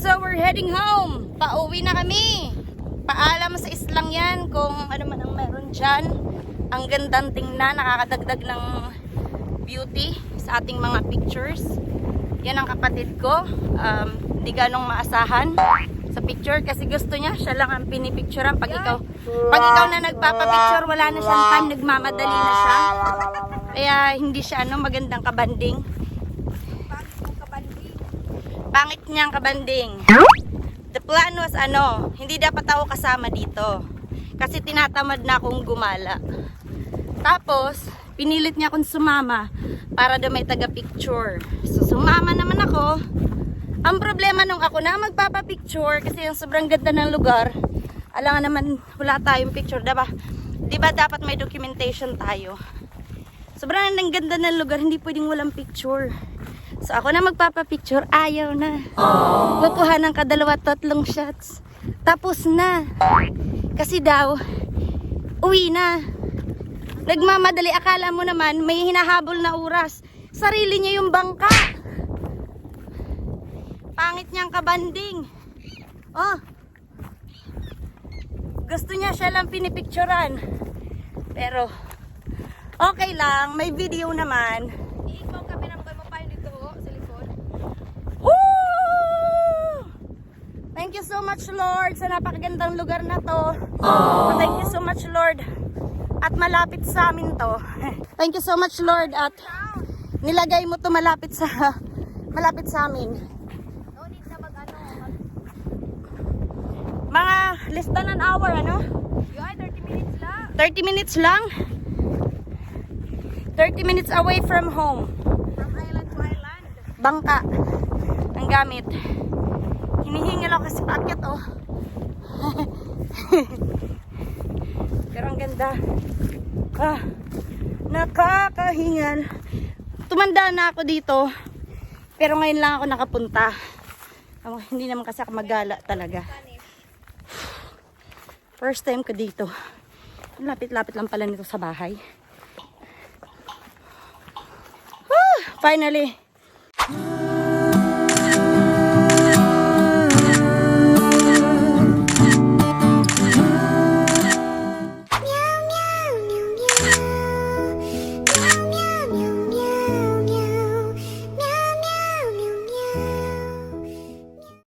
So we're heading home. Pauwi na kami. Paalam sa islang yan kung ano man ang meron dyan. Ang gandang tingnan, nakakadagdag ng beauty sa ating mga pictures. Yan ang kapatid ko. Hindi ganong maasahan sa picture kasi gusto niya, siya lang ang pinipicturean. Pag ikaw na nagpapapicture, wala na siyang time, nagmamadali na siya. Kaya hindi siya magandang kabanding. Pangit niyang kabanding. The plan was hindi dapat ako kasama dito. Kasi tinatamad na akong gumala. Tapos, pinilit niya akong sumama para daw may taga-picture. So, sumama naman ako. Ang problema nung ako na magpapapicture kasi yung sobrang ganda ng lugar. Alangan naman wala tayong picture, diba? Diba dapat may documentation tayo? Sobrang ganda ng lugar, hindi pwedeng walang picture. So ako na magpapapicture, ayaw na. Kukuha ng kadalawa-tatlong shots. Tapos na. Kasi daw, uwi na. Nagmamadali, akala mo naman may hinahabol na oras. Sarili niya yung bangka. Pangit niyang kabanding. Oh. Gusto niya siya lang pinipicturan. Pero, okay lang, may video naman. Ikaw kami na mo pa yun dito sa likod. Woo! Thank you so much, Lord, sa napakagandang lugar na to. Thank you so much, Lord. At malapit sa amin to. Thank you so much, Lord, at nilagay mo to malapit sa amin. No need na Mga less than an hour, Yun, 30 minutes lang. 30 minutes lang. 30 minutes away from home. From island to island. Bangka ang gamit. Hinihingal ako kasi paakyat, oh. Pero ang ganda. Nakakahingal. Tumanda na ako dito. Pero ngayon lang ako nakapunta. Hindi naman kasi ako magala talaga. First time ko dito. Lapit-lapit lang pala nito sa bahay. Finally.